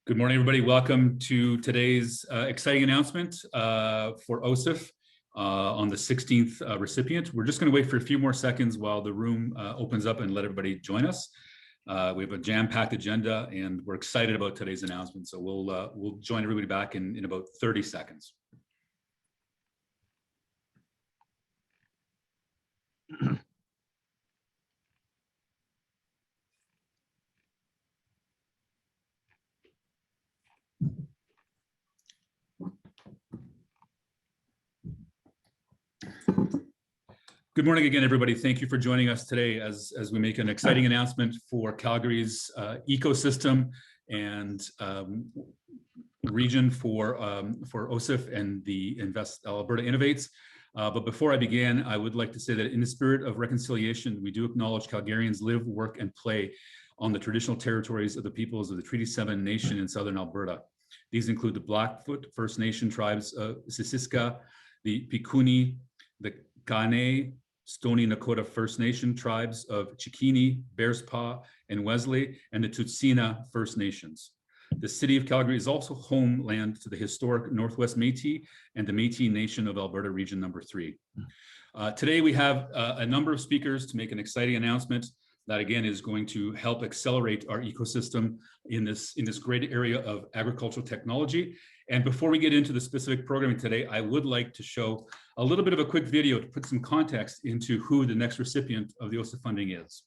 Good morning, everybody. Welcome to today's exciting announcement for OCIF on the 16th recipient. We're just going to wait for a few more seconds while the room opens up and let everybody join us. We have a jam-packed agenda, and we're excited about today's announcement. So we'll join everybody back in about 30 seconds. Good morning again, everybody. Thank you for joining us today as we make an exciting announcement for Calgary's ecosystem and region for OCIF and the Alberta Innovates. But before I begin, I would like to say that in the spirit of reconciliation, we do acknowledge Calgarians live, work, and play on the traditional territories of the peoples of the Treaty 7 Nation in southern Alberta. These include the Blackfoot First Nation tribes of Sissiska, the Piikani, the Kainai, Stoney Nakoda First Nation tribes of Chikini, Bearspaw, and Wesley, and the Tsuut'ina First Nations. The City of Calgary is also homeland to the historic Northwest Métis and the Métis Nation of Alberta Region Number 3. Today we have a number of speakers to make an exciting announcement that again is going to help accelerate our ecosystem in this great area of agricultural technology. And before we get into the specific programming today, I would like to show a little bit of a quick video to put some context into who the next recipient of the OCIF funding is.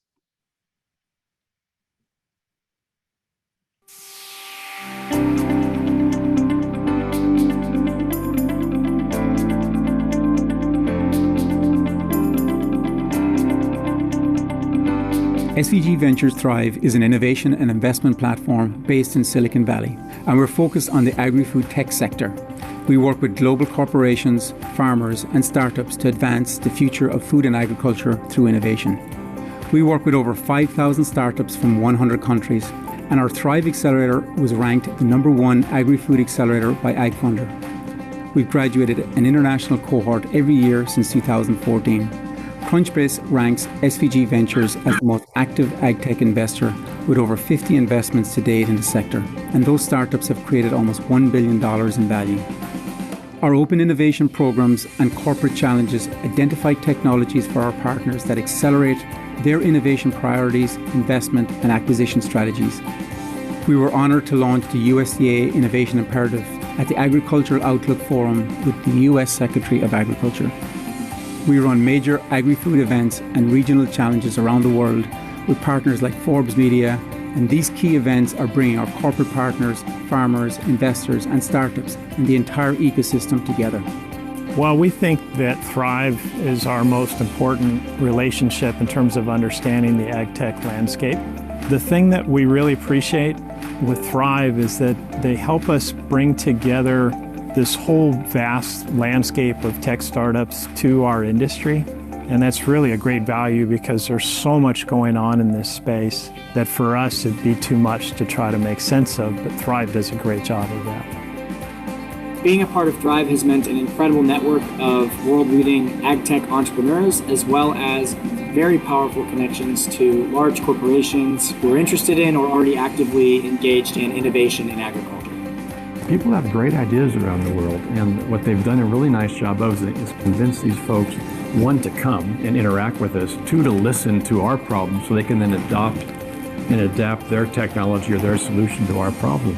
SVG Ventures Thrive is an innovation and investment platform based in Silicon Valley, and we're focused on the agri-food tech sector. We work with global corporations, farmers, and startups to advance the future of food and agriculture through innovation. We work with over 5,000 startups from 100 countries, and our Thrive Accelerator was ranked the #1 agri-food accelerator by AgFunder. We've graduated an international cohort every year since 2014. Crunchbase ranks SVG Ventures as the most active agtech investor with over 50 investments to date in the sector, and those startups have created almost $1 billion in value. Our open innovation programs and corporate challenges identify technologies for our partners that accelerate their innovation priorities, investment, and acquisition strategies. We were honored to launch the USDA Innovation Imperative at the Agricultural Outlook Forum with the US Secretary of Agriculture. We run major agri-food events and regional challenges around the world with partners like Forbes Media, and these key events are bringing our corporate partners, farmers, investors, and startups and the entire ecosystem together. Well, we think that Thrive is our most important relationship in terms of understanding the ag tech landscape. The thing that we really appreciate with Thrive is that they help us bring together this whole vast landscape of tech startups to our industry. And that's really a great value because there's so much going on in this space that for us it'd be too much to try to make sense of, but Thrive does a great job of that. Being a part of Thrive has meant an incredible network of world-leading ag tech entrepreneurs, as well as very powerful connections to large corporations who are interested in or already actively engaged in innovation in agriculture. People have great ideas around the world, and what they've done a really nice job of is convince these folks, one, to come and interact with us, two, to listen to our problems so they can then adopt and adapt their technology or their solution to our problem.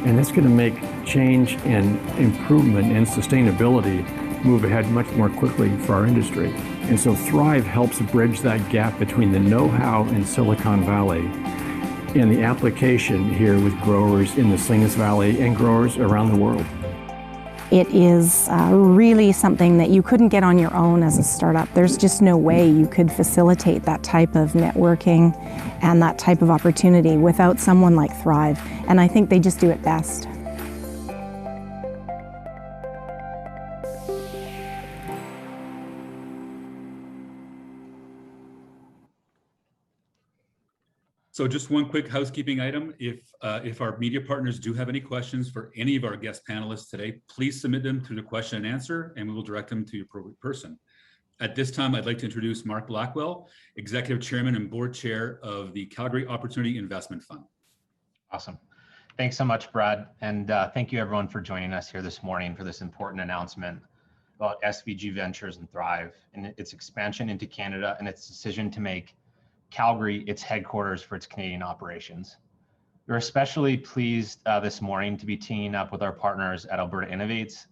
And that's going to make change and improvement and sustainability move ahead much more quickly for our industry. And so Thrive helps bridge that gap between the know-how in Silicon Valley and the application here with growers in the Salinas Valley and growers around the world. It is really something that you couldn't get on your own as a startup. There's just no way you could facilitate that type of networking and that type of opportunity without someone like Thrive. And I think they just do it best. So just one quick housekeeping item. If our media partners do have any questions for any of our guest panelists today, please submit them through the question and answer, and we will direct them to the appropriate person. At this time, I'd like to introduce Mark Blackwell, Executive Chairman and Board Chair of the Calgary Opportunity Investment Fund. Awesome. Thanks so much, Brad. And thank you everyone for joining us here this morning for this important announcement about SVG Ventures and Thrive and its expansion into Canada and its decision to make Calgary its headquarters for its Canadian operations. We're especially pleased this morning to be teaming up with our partners at Alberta Innovates,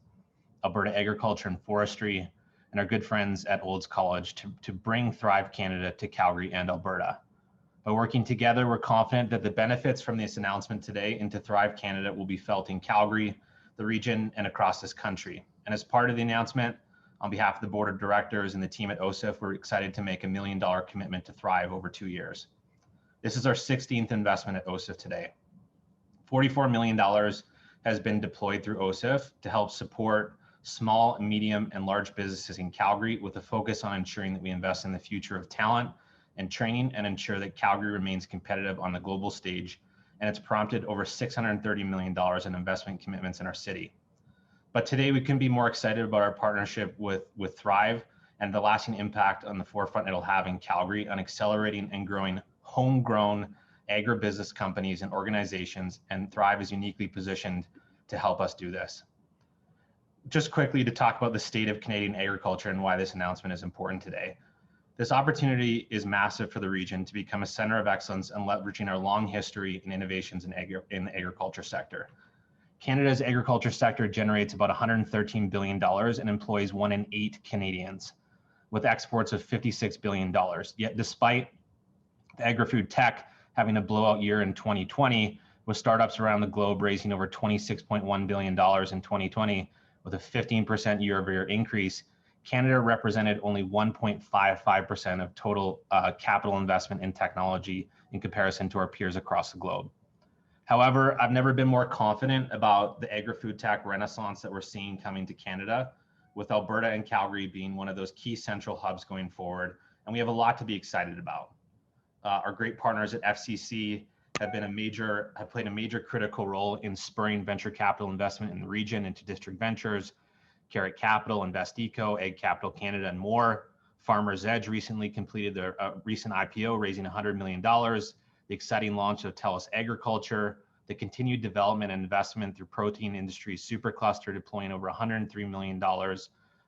Alberta Agriculture and Forestry, and our good friends at Olds College to bring Thrive Canada to Calgary and Alberta. By working together, we're confident that the benefits from this announcement today into Thrive Canada will be felt in Calgary, the region, and across this country. And as part of the announcement, on behalf of the board of directors and the team at OCIF, we're excited to make $1 million commitment to Thrive over 2 years. This is our 16th investment at OCIF today. $44 million has been deployed through OCIF to help support small, medium, and large businesses in Calgary with a focus on ensuring that we invest in the future of talent and training and ensure that Calgary remains competitive on the global stage. And it's prompted over $630 million in investment commitments in our city. But today we couldn't be more excited about our partnership with Thrive and the lasting impact on the forefront it'll have in Calgary on accelerating and growing homegrown agribusiness companies and organizations, and Thrive is uniquely positioned to help us do this. Just quickly to talk about the state of Canadian agriculture and why this announcement is important today. This opportunity is massive for the region to become a center of excellence and leveraging our long history in innovations in the agriculture sector. Canada's agriculture sector generates about $113 billion and employs 1 in 8 Canadians, with exports of $56 billion. Yet despite the agri-food tech having a blowout year in 2020, with startups around the globe raising over $26.1 billion in 2020, with a 15% year-over-year increase, Canada represented only 1.55% of total capital investment in technology in comparison to our peers across the globe. However, I've never been more confident about the agri-food tech renaissance that we're seeing coming to Canada, with Alberta and Calgary being one of those key central hubs going forward, and we have a lot to be excited about. Our great partners at FCC have played a major critical role in spurring venture capital investment in the region into District Ventures, Carrot Capital, InvestEco, Ag Capital Canada, and more. Farmers Edge recently completed their recent IPO, raising $100 million. The exciting launch of TELUS Agriculture, the continued development and investment through Protein Industries Supercluster, deploying over $103 million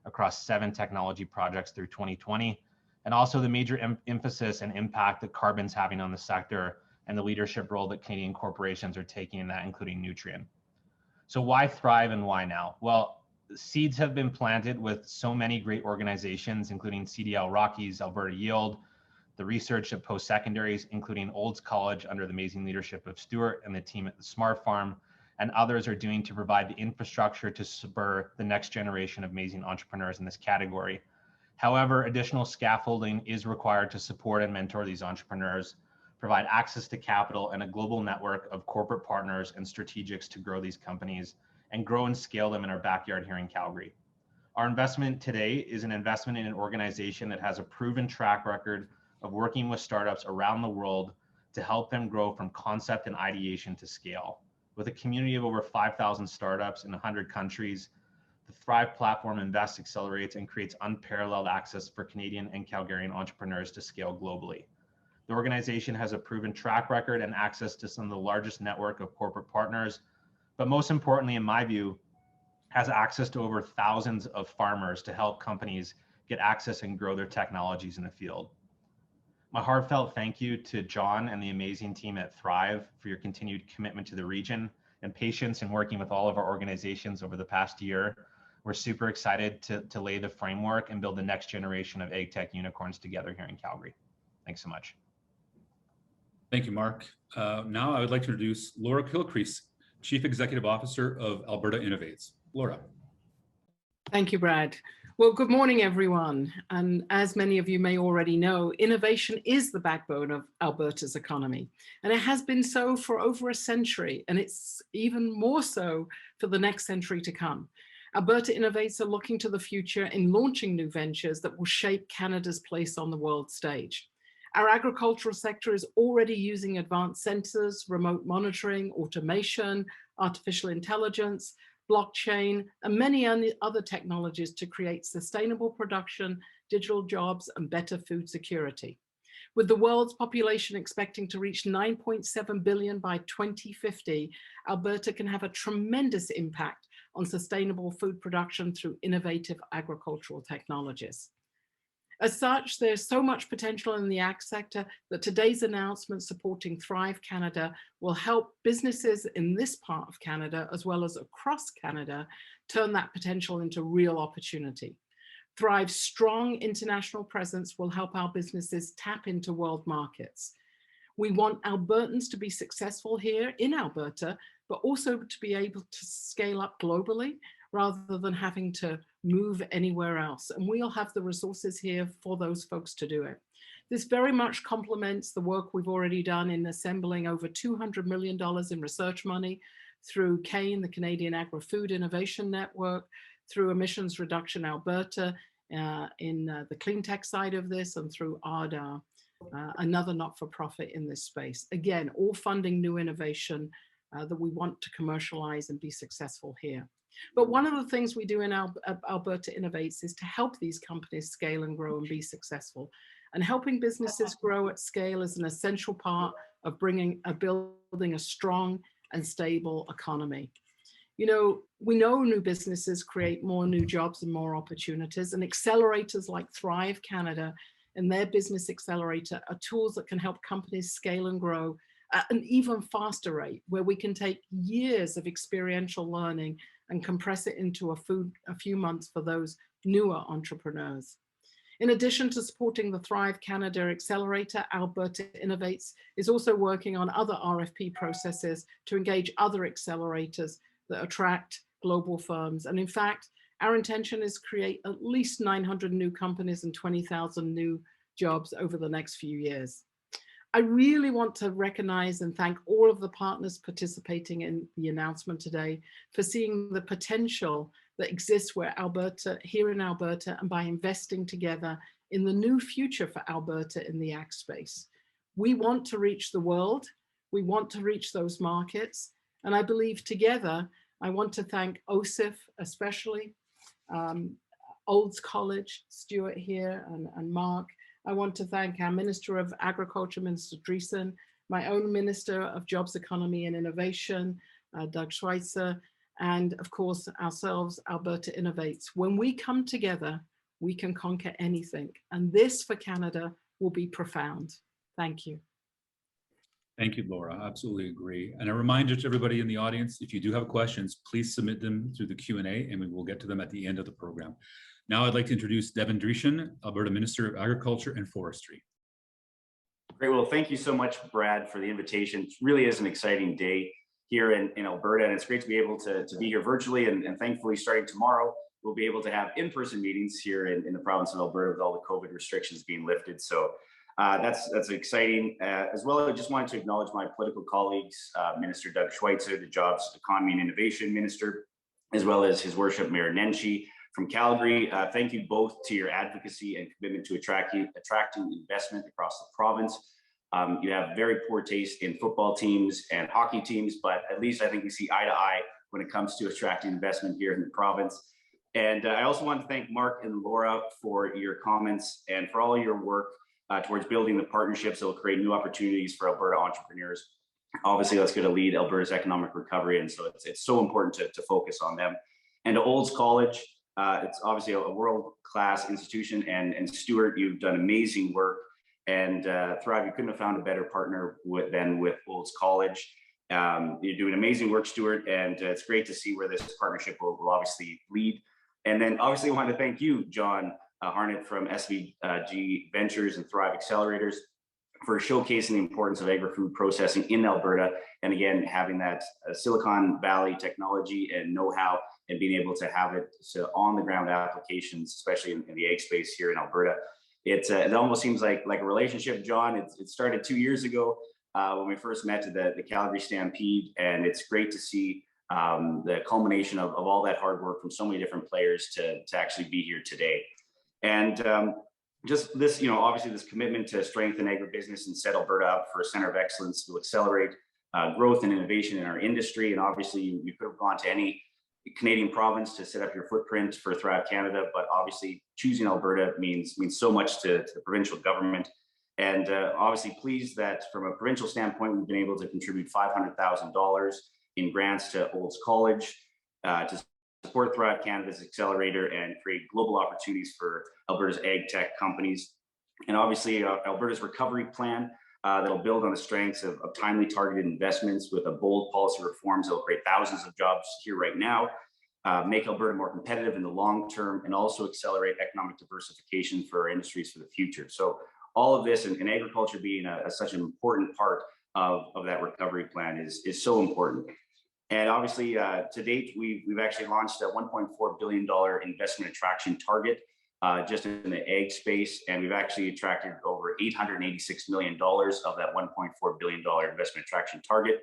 across 7 technology projects through 2020, and also the major emphasis and impact that carbon's having on the sector and the leadership role that Canadian corporations are taking in that, including Nutrien. So why Thrive and why now? Well, seeds have been planted with so many great organizations, including CDL Rockies, Alberta Yield, the research of post-secondaries, including Olds College under the amazing leadership of Stuart and the team at the Smart Farm, and others are doing to provide the infrastructure to spur the next generation of amazing entrepreneurs in this category. However, additional scaffolding is required to support and mentor these entrepreneurs, provide access to capital and a global network of corporate partners and strategics to grow these companies and grow and scale them in our backyard here in Calgary. Our investment today is an investment in an organization that has a proven track record of working with startups around the world to help them grow from concept and ideation to scale. With a community of over 5,000 startups in 100 countries, the Thrive platform invests, accelerates, and creates unparalleled access for Canadian and Calgarian entrepreneurs to scale globally. The organization has a proven track record and access to some of the largest network of corporate partners, but most importantly, in my view, has access to over thousands of farmers to help companies get access and grow their technologies in the field. My heartfelt thank you to John and the amazing team at Thrive for your continued commitment to the region and patience in working with all of our organizations over the past year. We're super excited to lay the framework and build the next generation of ag tech unicorns together here in Calgary. Thanks so much. Thank you, Mark. Now I would like to introduce Laura Kilcrease, Chief Executive Officer of Alberta Innovates. Laura. Thank you, Brad. Well, good morning, everyone. And as many of you may already know, innovation is the backbone of Alberta's economy. And it has been so for over a century, and it's even more so for the next century to come. Alberta Innovates are looking to the future in launching new ventures that will shape Canada's place on the world stage. Our agricultural sector is already using advanced sensors, remote monitoring, automation, artificial intelligence, blockchain, and many other technologies to create sustainable production, digital jobs, and better food security. With the world's population expecting to reach 9.7 billion by 2050, Alberta can have a tremendous impact on sustainable food production through innovative agricultural technologies. As such, there's so much potential in the ag sector that today's announcement supporting Thrive Canada will help businesses in this part of Canada, as well as across Canada, turn that potential into real opportunity. Thrive's strong international presence will help our businesses tap into world markets. We want Albertans to be successful here in Alberta, but also to be able to scale up globally rather than having to move anywhere else. And we'll have the resources here for those folks to do it. This very much complements the work we've already done in assembling over $200 million in research money through CAIN, the Canadian Agri-Food Innovation Network, through Emissions Reduction Alberta in the clean tech side of this, and through ARDA, another not-for-profit in this space. Again, all funding new innovation that we want to commercialize and be successful here. But one of the things we do in Alberta Innovates is to help these companies scale and grow and be successful. And helping businesses grow at scale is an essential part of building a strong and stable economy. You know, we know new businesses create more new jobs and more opportunities, and accelerators like Thrive Canada and their business accelerator are tools that can help companies scale and grow at an even faster rate, where we can take years of experiential learning and compress it into a few months for those newer entrepreneurs. In addition to supporting the Thrive Canada Accelerator, Alberta Innovates is also working on other RFP processes to engage other accelerators that attract global firms. And in fact, our intention is to create at least 900 new companies and 20,000 new jobs over the next few years. I really want to recognize and thank all of the partners participating in the announcement today for seeing the potential that exists here in Alberta, and by investing together in the new future for Alberta in the ag space. We want to reach the world. We want to reach those markets. And I believe together, I want to thank OCIF, especially Olds College, Stuart here, and Mark. I want to thank our Minister of Agriculture, Minister Drischen, my own Minister of Jobs, Economy and Innovation, Doug Schweitzer, and of course ourselves, Alberta Innovates. When we come together, we can conquer anything. And this for Canada will be profound. Thank you. Thank you, Laura. I absolutely agree. And a reminder to everybody in the audience, if you do have questions, please submit them through the Q&A and we will get to them at the end of the program. Now I'd like to introduce Devin Drischen, Alberta Minister of Agriculture and Forestry. Great. Well, thank you so much, Brad, for the invitation. It really is an exciting day here in Alberta, and it's great to be able to be here virtually. And thankfully, starting tomorrow, we'll be able to have in-person meetings here in the province of Alberta with all the COVID restrictions being lifted. So that's exciting. As well, I just wanted to acknowledge my political colleagues, Minister Doug Schweitzer, the Jobs, Economy and Innovation Minister, as well as His Worship Mayor Nenshi from Calgary. Thank you both to your advocacy and commitment to attracting investment across the province. You have very poor taste in football teams and hockey teams, but at least I think we see eye to eye when it comes to attracting investment here in the province. And I also want to thank Mark and Laura for your comments and for all your work towards building the partnerships that will create new opportunities for Alberta entrepreneurs. Obviously, that's going to lead Alberta's economic recovery, and so it's so important to focus on them. And to Olds College, it's obviously a world-class institution, and Stuart, you've done amazing work. And Thrive, you couldn't have found a better partner than with Olds College. You're doing amazing work, Stuart, and it's great to see where this partnership will obviously lead. And then obviously I want to thank you, John Harnett from SVG Ventures and Thrive Accelerators, for showcasing the importance of agri-food processing in Alberta. And again, having that Silicon Valley technology and know-how and being able to have it on the ground applications, especially in the ag space here in Alberta. It almost seems like a relationship, John. It started 2 years ago when we first met at the Calgary Stampede, and it's great to see the culmination of all that hard work from so many different players to actually be here today. And just this, obviously this commitment to strengthen agribusiness and set Alberta up for a center of excellence will accelerate growth and innovation in our industry. And obviously you could have gone to any Canadian province to set up your footprint for Thrive Canada, but obviously choosing Alberta means so much to the provincial government. And obviously pleased that from a provincial standpoint, we've been able to contribute $500,000 in grants to Olds College to support Thrive Canada's accelerator and create global opportunities for Alberta's ag tech companies. And obviously Alberta's recovery plan that'll build on the strengths of timely targeted investments with a bold policy reforms that'll create thousands of jobs here right now, make Alberta more competitive in the long term, and also accelerate economic diversification for our industries for the future. So all of this, and agriculture being such an important part of that recovery plan is so important. And obviously, to date, we've actually launched a $1.4 billion investment attraction target just in the ag space, and we've actually attracted over $886 million of that $1.4 billion investment attraction target.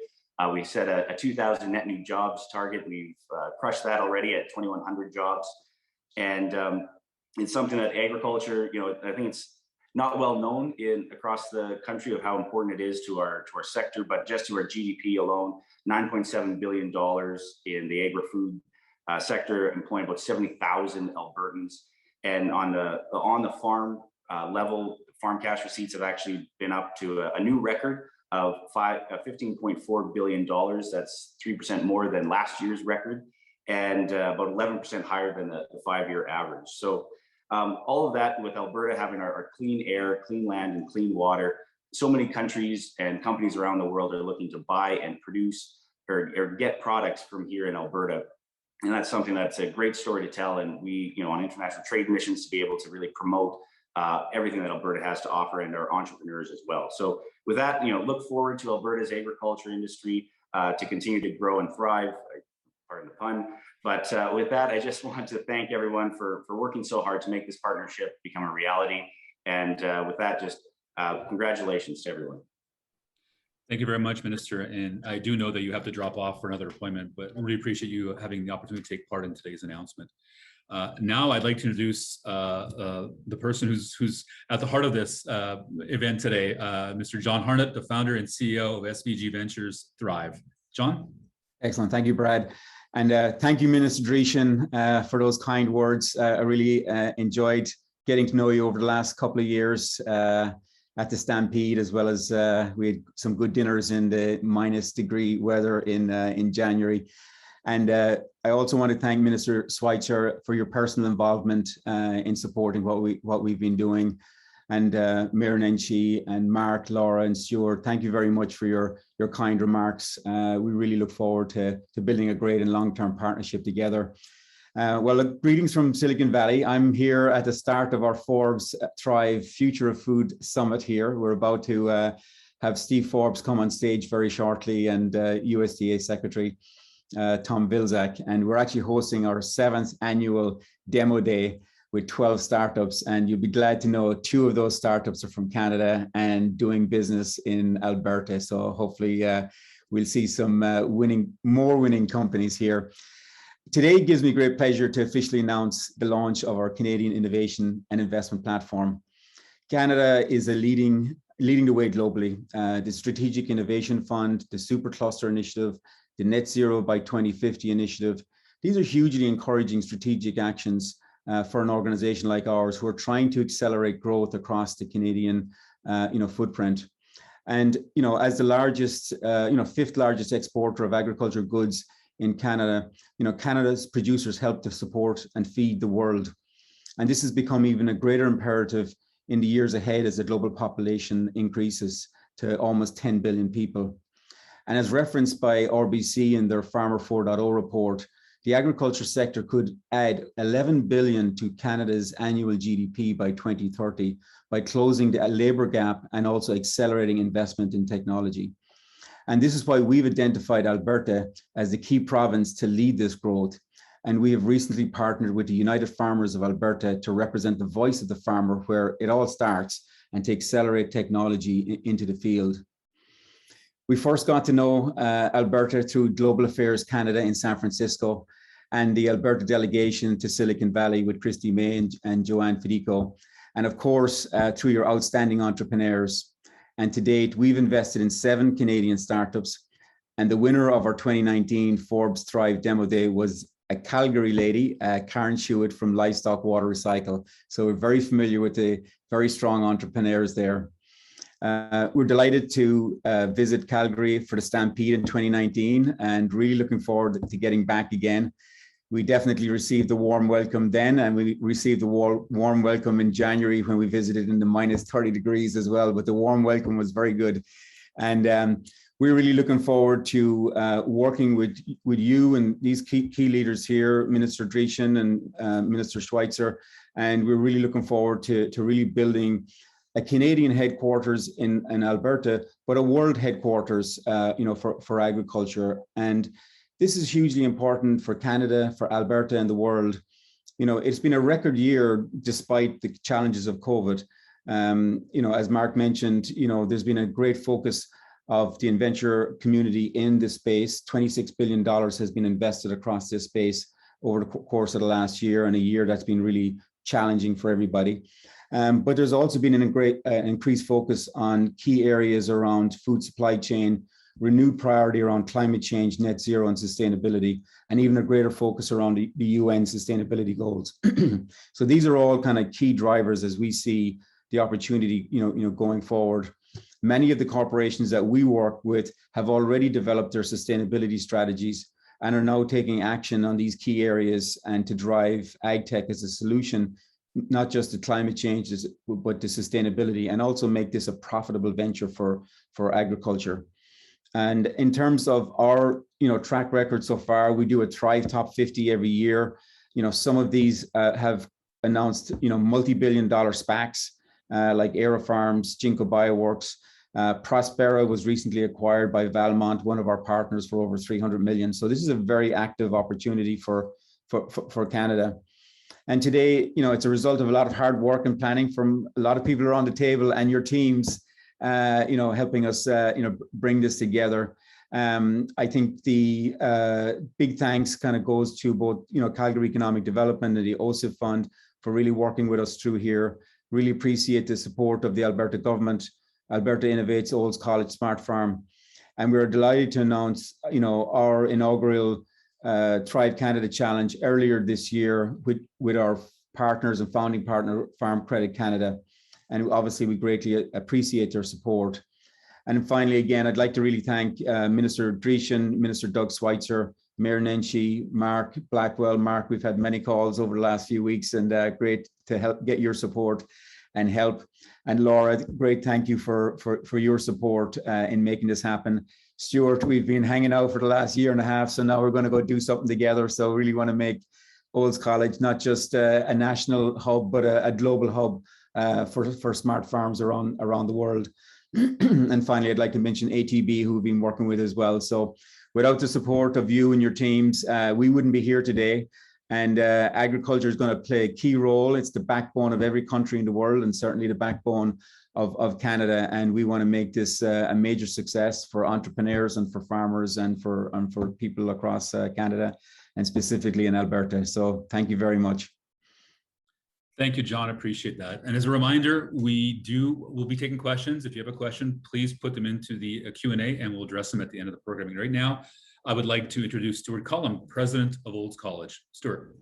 We set a 2,000 net new jobs target. We've crushed that already at 2,100 jobs, and it's something that agriculture, I think it's not well known across the country of how important it is to our sector, but just to our GDP alone, $9.7 billion in the agri-food sector, employing about 70,000 Albertans. And on the farm level, farm cash receipts have actually been up to a new record of $15.4 billion. That's 3% more than last year's record, and about 11% higher than the 5-year average. So all of that with Alberta having our clean air, clean land, and clean water, so many countries and companies around the world are looking to buy and produce or get products from here in Alberta. And that's something that's a great story to tell. And we, on international trade missions, to be able to really promote everything that Alberta has to offer, and our entrepreneurs as well. So with that, look forward to Alberta's agriculture industry to continue to grow and thrive, pardon the pun. But with that, I just want to thank everyone for working so hard to make this partnership become a reality. And with that, just congratulations to everyone. Thank you very much, Minister. And I do know that you have to drop off for another appointment, but I really appreciate you having the opportunity to take part in today's announcement. Now I'd like to introduce the person who's at the heart of this event today, Mr. John Harnett, the founder and CEO of SVG Ventures Thrive. John? Excellent. Thank you, Brad. And thank you, Minister Drischen, for those kind words. I really enjoyed getting to know you over the last couple of years at the Stampede, as well as we had some good dinners in the -degree weather in January. And I also want to thank Minister Schweitzer for your personal involvement in supporting what we've been doing. And Mayor Nenshi and Mark, Laura, and Stuart, thank you very much for your kind remarks. We really look forward to building a great and long-term partnership together. Well, greetings from Silicon Valley. I'm here at the start of our Forbes Thrive Future of Food Summit here. We're about to have Steve Forbes come on stage very shortly, and USDA Secretary Tom Vilsack. And we're actually hosting our 7th annual demo day with 12 startups. And you'll be glad to know 2 of those startups are from Canada and doing business in Alberta. So hopefully we'll see some more winning companies here. Today gives me great pleasure to officially announce the launch of our Canadian Innovation and Investment Platform. Canada is leading the way globally. The Strategic Innovation Fund, the Supercluster Initiative, the Net Zero by 2050 Initiative. These are hugely encouraging strategic actions for an organization like ours who are trying to accelerate growth across the Canadian footprint. And as the largest, 5th largest exporter of agricultural goods in Canada, Canada's producers help to support and feed the world. And this has become even a greater imperative in the years ahead as the global population increases to almost 10 billion people. And as referenced by RBC in their Farmer 4.0 report, the agriculture sector could add 11 billion to Canada's annual GDP by 2030 by closing the labor gap and also accelerating investment in technology. And this is why we've identified Alberta as the key province to lead this growth. And we have recently partnered with the United Farmers of Alberta to represent the voice of the farmer where it all starts and to accelerate technology into the field. We first got to know Alberta through Global Affairs Canada in San Francisco and the Alberta delegation to Silicon Valley with Christy May and Joanne Fidico. And of course, through your outstanding entrepreneurs. And to date, we've invested in 7 Canadian startups. And the winner of our 2019 Forbes Thrive Demo Day was a Calgary lady, Karen Shewitt from Livestock Water Recycle. So we're very familiar with the very strong entrepreneurs there. We're delighted to visit Calgary for the Stampede in 2019 and really looking forward to getting back again. We definitely received a warm welcome then, and we received a warm welcome in January when we visited in the minus 30 degrees as well, but the warm welcome was very good. And we're really looking forward to working with you and these key leaders here, Minister Drischen and Minister Schweitzer, and we're really looking forward to really building a Canadian headquarters in Alberta, but a world headquarters, for agriculture. And this is hugely important for Canada, for Alberta, and the world. It's been a record year despite the challenges of COVID. As Mark mentioned, there's been a great focus of the venture community in this space. $26 billion has been invested across this space over the course of the last year, and a year that's been really challenging for everybody. But there's also been an increased focus on key areas around food supply chain, renewed priority around climate change, net zero, and sustainability, and even a greater focus around the UN sustainability goals. So these are all kind of key drivers as we see the opportunity, going forward. Many of the corporations that we work with have already developed their sustainability strategies and are now taking action on these key areas and to drive ag tech as a solution, not just to climate change, but to sustainability, and also make this a profitable venture for agriculture. And in terms of our, track record so far, we do a Thrive Top 50 every year. Some of these have announced, multi-billion-dollar SPACs like AeroFarms, Ginkgo Bioworks. Prospera was recently acquired by Valmont, one of our partners, for over 300 million. So this is a very active opportunity for Canada. And today, it's a result of a lot of hard work and planning from a lot of people around the table and your teams, helping us, bring this together. I think the big thanks kind of goes to both, Calgary Economic Development and the OCIF Fund for really working with us through here. Really appreciate the support of the Alberta government, Alberta Innovates, Olds College Smart Farm. And we're delighted to announce, our inaugural Thrive Canada Challenge earlier this year with our partners and founding partner, Farm Credit Canada. And obviously, we greatly appreciate their support. And finally, again, I'd like to really thank Minister Drischen, Minister Doug Schweitzer, Mayor Nenshi, Mark Blackwell. Mark, we've had many calls over the last few weeks, and great to help get your support and help. And Laura, great thank you for your support in making this happen. Stuart, we've been hanging out for the last year and a half, so now we're going to go do something together. So really want to make Olds College not just a national hub, but a global hub for smart farms around the world. And finally, I'd like to mention ATB, who we've been working with as well. So without the support of you and your teams, we wouldn't be here today. And agriculture is going to play a key role. It's the backbone of every country in the world, and certainly the backbone of Canada. And we want to make this a major success for entrepreneurs and for farmers and for people across Canada, and specifically in Alberta. So thank you very much. Thank you, John. Appreciate that. And as a reminder, we'll be taking questions. If you have a question, please put them into the Q&A and we'll address them at the end of the programming. Right now, I would like to introduce Stuart Cullum, President of Olds College. Stuart.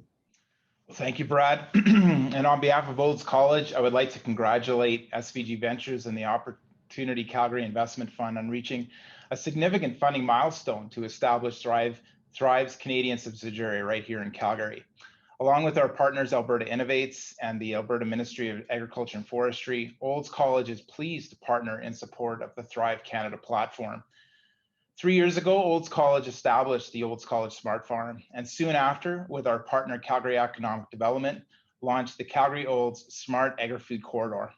Well, thank you, Brad. And on behalf of Olds College, I would like to congratulate SVG Ventures and the Opportunity Calgary Investment Fund on reaching a significant funding milestone to establish Thrive's Canadian subsidiary right here in Calgary. Along with our partners, Alberta Innovates and the Alberta Ministry of Agriculture and Forestry, Olds College is pleased to partner in support of the Thrive Canada platform. 3 years ago, Olds College established the Olds College Smart Farm, and soon after, with our partner Calgary Economic Development, launched the Calgary Olds Smart Agri-Food Corridor.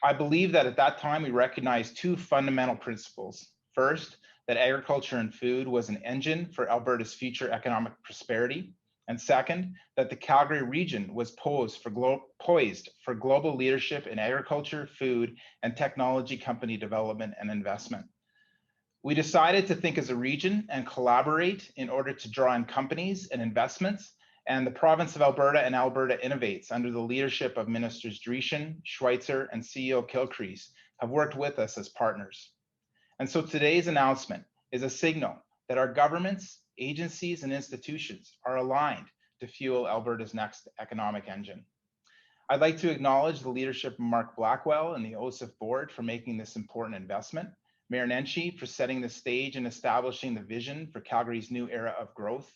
I believe that at that time, we recognized two fundamental principles. First, that agriculture and food was an engine for Alberta's future economic prosperity. And second, that the Calgary region was poised for global leadership in agriculture, food, and technology company development and investment. We decided to think as a region and collaborate in order to draw in companies and investments, and the province of Alberta and Alberta Innovates, under the leadership of Ministers Drischen, Schweitzer, and CEO Kilcrease, have worked with us as partners. And so today's announcement is a signal that our governments, agencies, and institutions are aligned to fuel Alberta's next economic engine. I'd like to acknowledge the leadership of Mark Blackwell and the OCIF board for making this important investment, Mayor Nenshi for setting the stage and establishing the vision for Calgary's new era of growth,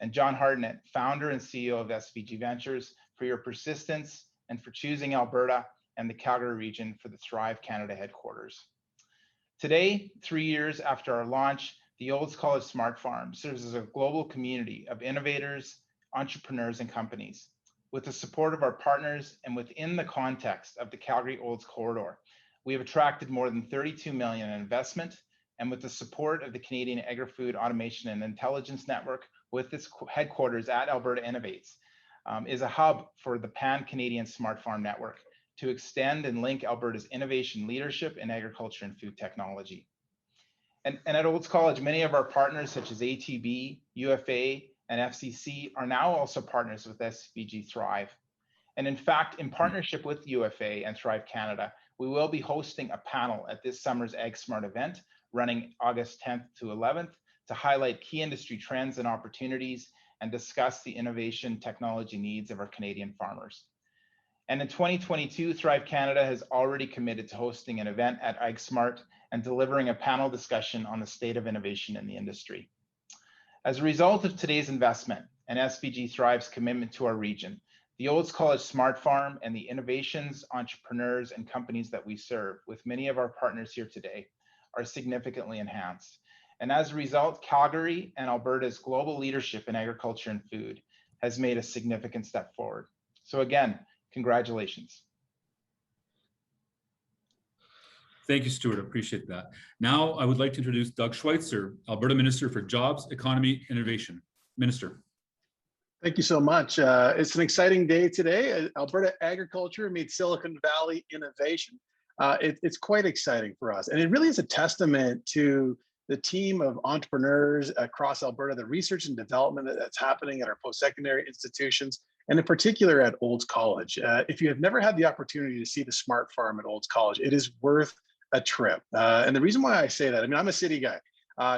and John Hartnett, founder and CEO of SVG Ventures, for your persistence and for choosing Alberta and the Calgary region for the Thrive Canada headquarters. Today, 3 years after our launch, the Olds College Smart Farm serves as a global community of innovators, entrepreneurs, and companies. With the support of our partners and within the context of the Calgary Olds Corridor, we have attracted more than 32 million in investment, and with the support of the Canadian Agri-Food Automation and Intelligence Network, with its headquarters at Alberta Innovates, is a hub for the Pan-Canadian Smart Farm Network to extend and link Alberta's innovation leadership in agriculture and food technology. And at Olds College, many of our partners such as ATB, UFA, and FCC are now also partners with SVG Thrive. And in fact, in partnership with UFA and Thrive Canada, we will be hosting a panel at this summer's Ag Smart event running August 10th to 11th to highlight key industry trends and opportunities and discuss the innovation technology needs of our Canadian farmers. And in 2022, Thrive Canada has already committed to hosting an event at Ag Smart and delivering a panel discussion on the state of innovation in the industry. As a result of today's investment and SVG Thrive's commitment to our region, the Olds College Smart Farm and the innovations, entrepreneurs, and companies that we serve with many of our partners here today are significantly enhanced. And as a result, Calgary and Alberta's global leadership in agriculture and food has made a significant step forward. So again, congratulations. Thank you, Stuart. I appreciate that. Now, I would like to introduce Doug Schweitzer, Alberta Minister for Jobs, Economy, and Innovation. Minister. Thank you so much. It's an exciting day today. Alberta agriculture meets Silicon Valley innovation. It's quite exciting for us. And it really is a testament to the team of entrepreneurs across Alberta, the research and development that's happening at our post-secondary institutions, and in particular at Olds College. If you have never had the opportunity to see the Smart Farm at Olds College, it is worth a trip. And the reason why I say that, I mean, I'm a city guy.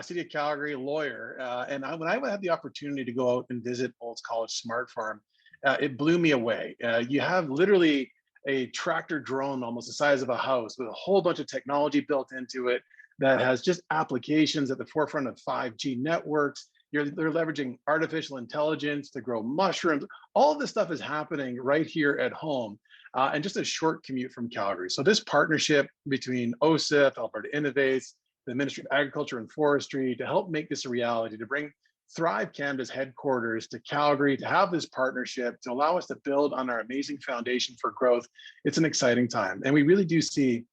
City of Calgary lawyer, and when I had the opportunity to go out and visit Olds College Smart Farm, it blew me away. You have literally a tractor drone almost the size of a house with a whole bunch of technology built into it that has just applications at the forefront of 5G networks. They're leveraging artificial intelligence to grow mushrooms. All of this stuff is happening right here at home, and just a short commute from Calgary. So this partnership between OCIF, Alberta Innovates, the Ministry of Agriculture and Forestry, to help make this a reality, to bring Thrive Canada's headquarters to Calgary, to have this partnership, to allow us to build on our amazing foundation for growth. It's an exciting time. And we really do see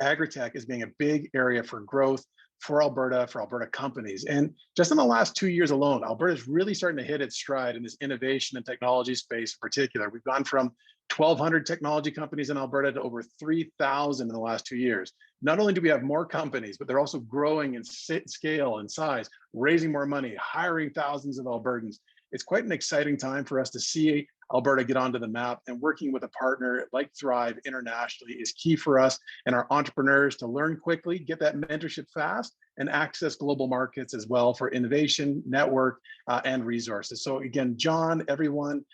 agri-tech as being a big area for growth for Alberta companies. And just in the last 2 years alone, Alberta is really starting to hit its stride in this innovation and technology space in particular. We've gone from 1,200 technology companies in Alberta to over 3,000 in the last 2 years. Not only do we have more companies, but they're also growing in scale and size, raising more money, hiring thousands of Albertans. It's quite an exciting time for us to see Alberta get onto the map, and working with a partner like Thrive internationally is key for us and our entrepreneurs to learn quickly, get that mentorship fast, and access global markets as well for innovation, network, and resources. So again, John, everyone,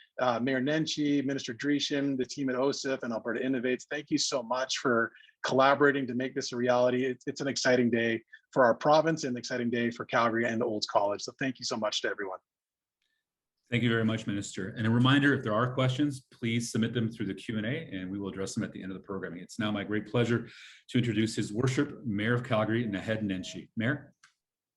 Mayor Nenshi, Minister Drischen, the team at OCIF and Alberta Innovates, thank you so much for collaborating to make this a reality. It's an exciting day for our province and an exciting day for Calgary and Olds College. So thank you so much to everyone. Thank you very much, Minister. And a reminder, if there are questions, please submit them through the Q&A and we will address them at the end of the programming. It's now my great pleasure to introduce His Worship, Mayor of Calgary, Naheed Nenshi. Mayor?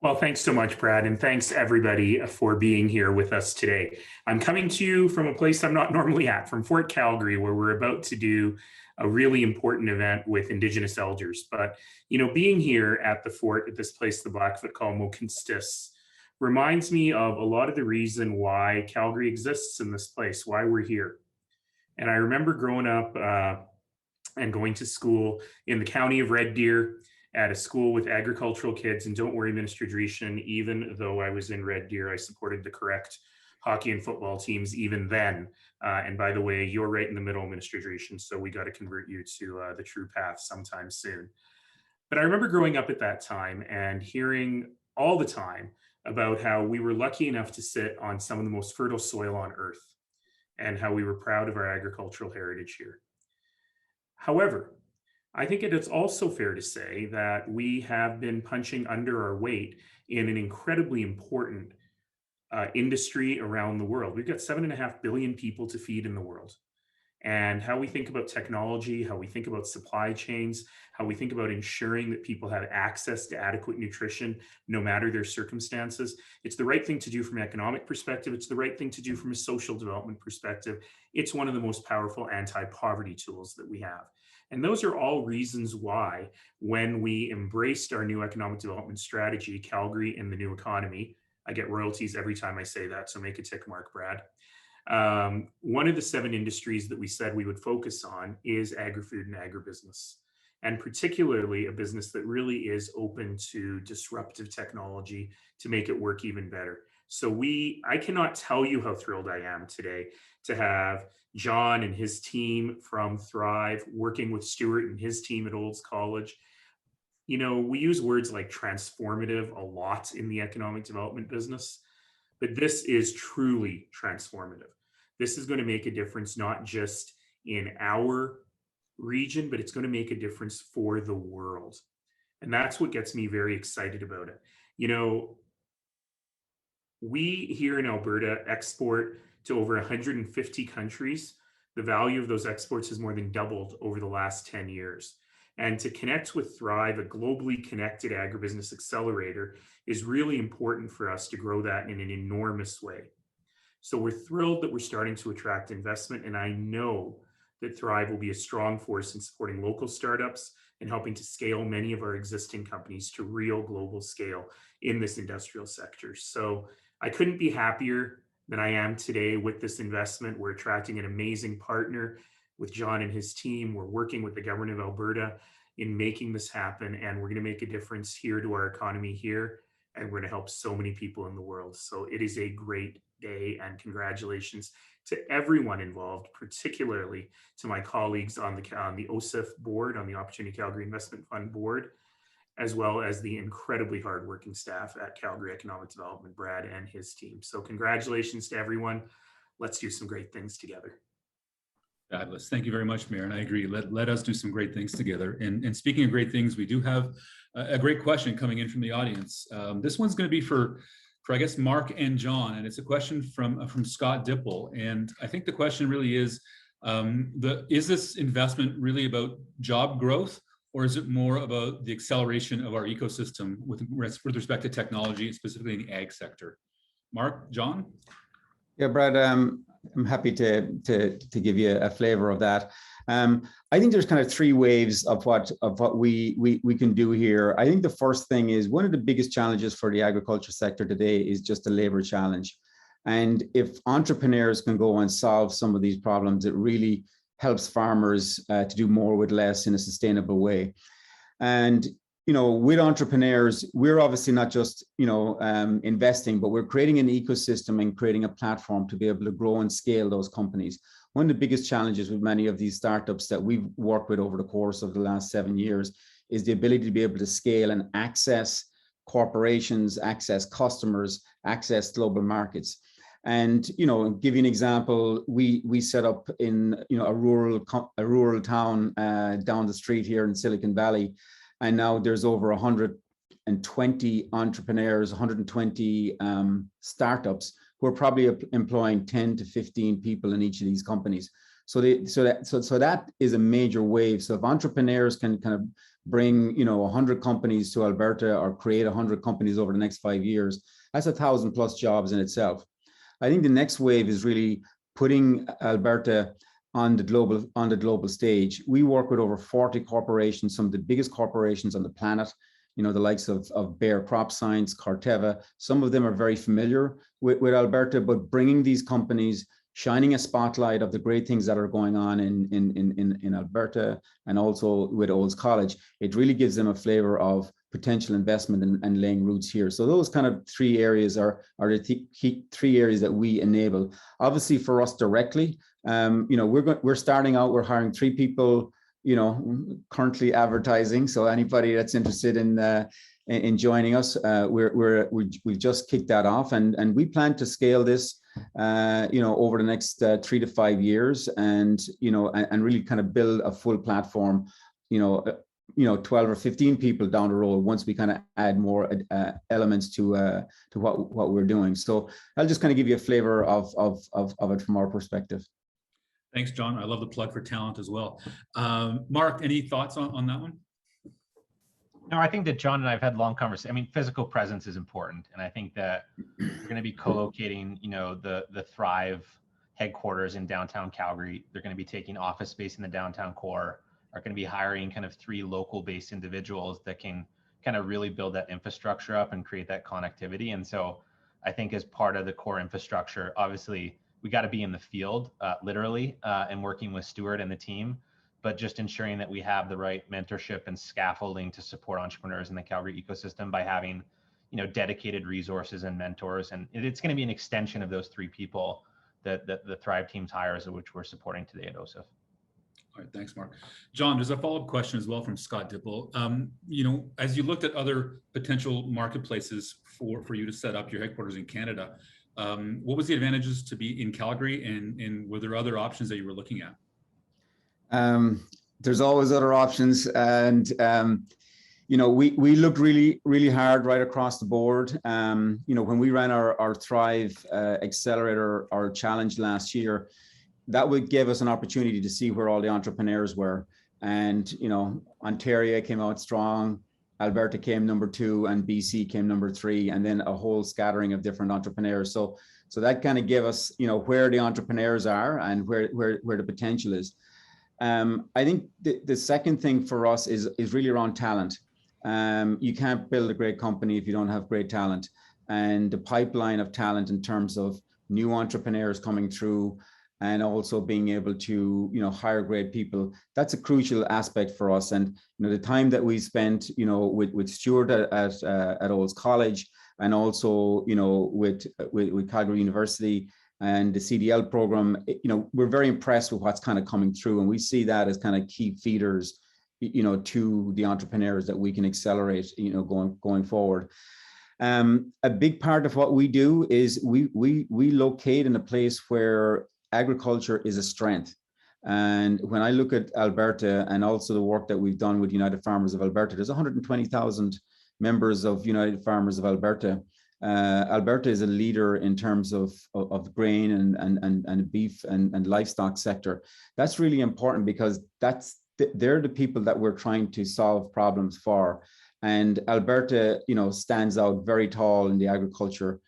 Well, thanks so much, Brad, and thanks everybody for being here with us today. I'm coming to you from a place I'm not normally at, from Fort Calgary, where we're about to do a really important event with Indigenous elders. But, you know, being here at the fort, at this place, the Blackfoot call Mohkinstsis, reminds me of a lot of the reason why Calgary exists in this place, why we're here. And I remember growing up and going to school in the county of Red Deer at a school with agricultural kids. And don't worry, Minister Drischen, even though I was in Red Deer, I supported the correct hockey and football teams even then. And by the way, you're right in the middle, Minister Drischen, so we got to convert you to the true path sometime soon. But I remember growing up at that time and hearing all the time about how we were lucky enough to sit on some of the most fertile soil on earth. and how we were proud of our agricultural heritage here. However, I think it is also fair to say that we have been punching under our weight in an incredibly important industry around the world. We've got 7.5 billion people to feed in the world. And how we think about technology, how we think about supply chains, how we think about ensuring that people have access to adequate nutrition, no matter their circumstances. It's the right thing to do from an economic perspective. It's the right thing to do from a social development perspective. It's one of the most powerful anti-poverty tools that we have. And those are all reasons why, when we embraced our new economic development strategy, Calgary and the New Economy, I get royalties every time I say that, so make a tick mark, Brad. One of the 7 industries that we said we would focus on is agri-food and agribusiness, and particularly a business that really is open to disruptive technology to make it work even better. So I cannot tell you how thrilled I am today to have John and his team from Thrive working with Stuart and his team at Olds College. You know, we use words like transformative a lot in the economic development business, but this is truly transformative. This is going to make a difference not just in our region, but it's going to make a difference for the world. And that's what gets me very excited about it. You know, we here in Alberta export to over 150 countries. The value of those exports has more than doubled over the last 10 years. And to connect with Thrive, a globally connected agribusiness accelerator, is really important for us to grow that in an enormous way. So we're thrilled that we're starting to attract investment, and I know that Thrive will be a strong force in supporting local startups and helping to scale many of our existing companies to real global scale in this industrial sector. So I couldn't be happier than I am today with this investment. We're attracting an amazing partner with John and his team. We're working with the government of Alberta in making this happen, and we're going to make a difference here to our economy here, and we're going to help so many people in the world. So it is a great day, and congratulations to everyone involved, particularly to my colleagues on the OCIF board, on the Opportunity Calgary Investment Fund board, as well as the incredibly hardworking staff at Calgary Economic Development, Brad and his team. So congratulations to everyone. Let's do some great things together. Fabulous. Thank you very much, Mayor. And I agree. Let us do some great things together. And speaking of great things, we do have a great question coming in from the audience. This one's going to be for I guess Mark and John, and it's a question from Scott Dipple. And I think the question really is this investment really about job growth, or is it more about the acceleration of our ecosystem with respect to technology, specifically in the ag sector? Mark, John? Yeah, Brad, I'm happy to give you a flavor of that. I think there's kind of 3 waves of what we can do here. I think the first thing is, one of the biggest challenges for the agriculture sector today is just the labor challenge. And if entrepreneurs can go and solve some of these problems, it really helps farmers to do more with less in a sustainable way. And you know, with entrepreneurs, we're obviously not just, investing, but we're creating an ecosystem and creating a platform to be able to grow and scale those companies. One of the biggest challenges with many of these startups that we've worked with over the course of the last 7 years is the ability to be able to scale and access corporations, access customers, access global markets. And, give you an example, we set up in, a rural town down the street here in Silicon Valley. And now there's over 120 entrepreneurs, 120 startups who are probably employing 10 to 15 people in each of these companies. So that is a major wave. So if entrepreneurs can kind of bring 100 companies to Alberta, or create 100 companies over the next 5 years, that's 1,000+ jobs in itself. I think the next wave is really putting Alberta on the global stage. We work with over 40 corporations, some of the biggest corporations on the planet, the likes of Bayer Crop Science, Corteva. Some of them are very familiar with Alberta, but bringing these companies, shining a spotlight of the great things that are going on in Alberta, and also with Olds College, it really gives them a flavor of potential investment and laying roots here. So those kind of 3 areas are the key 3 areas that we enable. Obviously, for us directly, we're starting out. We're hiring 3 people, currently advertising. So anybody that's interested in joining us, we've just kicked that off, and we plan to scale this over the next 3 to 5 years, and and really kind of build a full platform, 12 or 15 people down the road once we kind of add more elements to what we're doing. So I'll just kind of give you a flavor of it from our perspective. Thanks, John. I love the plug for talent as well. Mark, any thoughts on that one? No, I think that John and I have had long conversations. I mean, physical presence is important, and I think that we're going to be co-locating, the Thrive headquarters in downtown Calgary. They're going to be taking office space in the downtown core. Are going to be hiring kind of 3 local-based individuals that can kind of really build that infrastructure up and create that connectivity. And so, I think as part of the core infrastructure, obviously, we got to be in the field, literally, and working with Stuart and the team, but just ensuring that we have the right mentorship and scaffolding to support entrepreneurs in the Calgary ecosystem by having, dedicated resources and mentors. And it's going to be an extension of those 3 people that the Thrive team's hires, which we're supporting today at OCIF. All right, thanks, Mark. John, there's a follow-up question as well from Scott Dipple. As you looked at other potential marketplaces for you to set up your headquarters in Canada, what was the advantages to be in Calgary, and were there other options that you were looking at? There's always other options, and we looked really, really hard right across the board. When we ran our Thrive Accelerator, our challenge last year, that would give us an opportunity to see where all the entrepreneurs were. And Ontario came out strong, Alberta came number 2, and BC came number 3, and then a whole scattering of different entrepreneurs. So that kind of gave us where the entrepreneurs are and where the potential is. I think the second thing for us is really around talent. You can't build a great company if you don't have great talent, and the pipeline of talent in terms of new entrepreneurs coming through, and also being able to hire great people, that's a crucial aspect for us. And the time that we spent with Stuart at Olds College, and also with Calgary University and the CDL program, we're very impressed with what's kind of coming through, and we see that as kind of key feeders to the entrepreneurs that we can accelerate going forward. A big part of what we do is we locate in a place where agriculture is a strength. And when I look at Alberta, and also the work that we've done with United Farmers of Alberta, there's 120,000 members of United Farmers of Alberta. Alberta is a leader in terms of grain and beef and livestock sector. That's really important, because they're the people that we're trying to solve problems for. And Alberta, stands out very tall in the agriculture,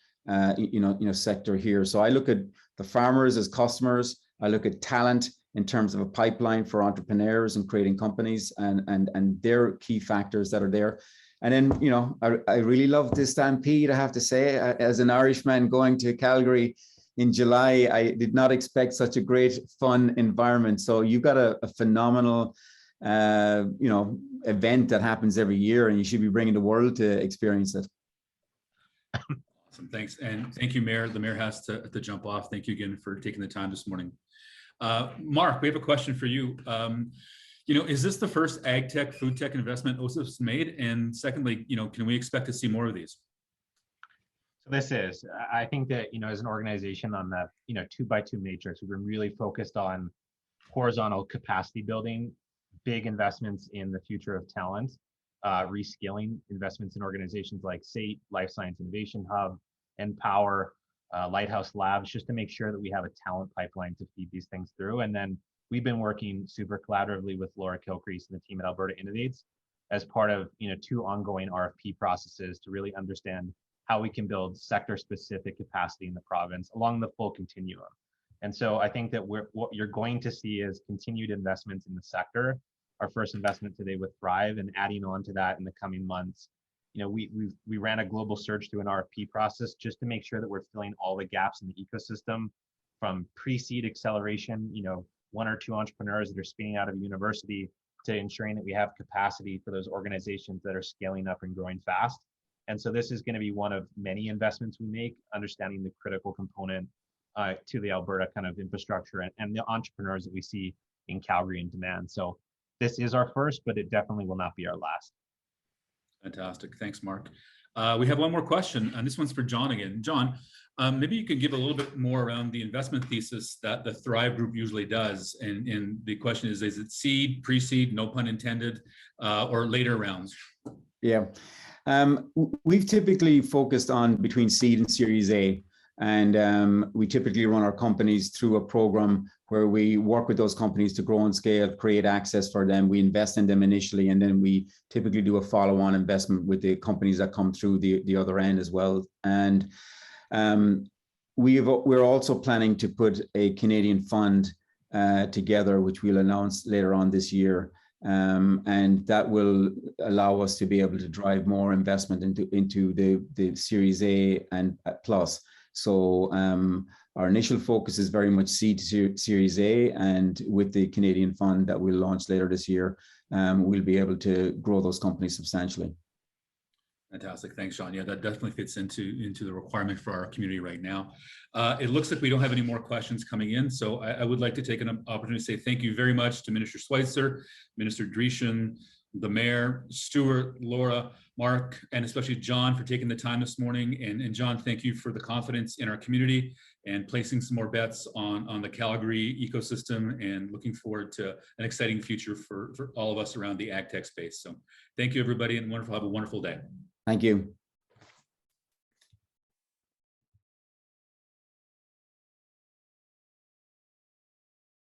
sector here. So I look at the farmers as customers. I look at talent in terms of a pipeline for entrepreneurs and creating companies, and their key factors that are there. And then, I really love this stampede, I have to say. As an Irishman going to Calgary in July, I did not expect such a great, fun environment. So you've got a phenomenal, event that happens every year, and you should be bringing the world to experience it. Awesome, thanks. And thank you, Mayor. The Mayor has to jump off. Thank you again for taking the time this morning. Mark, we have a question for you. Is this the first ag tech, food tech investment OCIF's made? And secondly, can we expect to see more of these? So this is, I think that, as an organization on that, 2x2 matrix, we've been really focused on horizontal capacity building, big investments in the future of talent, reskilling, investments in organizations like SAIT, Life Science Innovation Hub, Empower, Lighthouse Labs, just to make sure that we have a talent pipeline to feed these things through. And then we've been working super collaboratively with Laura Kilcrease and the team at Alberta Innovates as part of 2 ongoing RFP processes to really understand how we can build sector-specific capacity in the province along the full continuum. And so I think that what you're going to see is continued investments in the sector. Our first investment today with Thrive, and adding on to that in the coming months. We ran a global search through an RFP process just to make sure that we're filling all the gaps in the ecosystem, from pre-seed acceleration, 1 or 2 entrepreneurs that are spinning out of a university, to ensuring that we have capacity for those organizations that are scaling up and growing fast. And so this is going to be one of many investments we make, understanding the critical component to the Alberta kind of infrastructure and the entrepreneurs that we see in Calgary in demand. So this is our first, but it definitely will not be our last. Fantastic. Thanks, Mark. We have one more question, and this one's for John again. John, maybe you could give a little bit more around the investment thesis that the Thrive Group usually does. And the question is it seed, pre-seed, no pun intended, or later rounds? Yeah, we've typically focused on between seed and Series A. And we typically run our companies through a program where we work with those companies to grow and scale, create access for them. We invest in them initially, and then we typically do a follow-on investment with the companies that come through the other end as well. And we're also planning to put a Canadian fund together, which we'll announce later on this year. And that will allow us to be able to drive more investment into the Series A and plus. So our initial focus is very much seed to Series A, and with the Canadian fund that we'll launch later this year, we'll be able to grow those companies substantially. Fantastic. Thanks, Sean. Yeah, that definitely fits into the requirement for our community right now. It looks like we don't have any more questions coming in. So I would like to take an opportunity to say thank you very much to Minister Schweitzer, Minister Drischen, the Mayor, Stuart, Laura, Mark, and especially John for taking the time this morning. And John, thank you for the confidence in our community and placing some more bets on the Calgary ecosystem, and looking forward to an exciting future for all of us around the ag tech space. So thank you, everybody, and have a wonderful day. Thank you.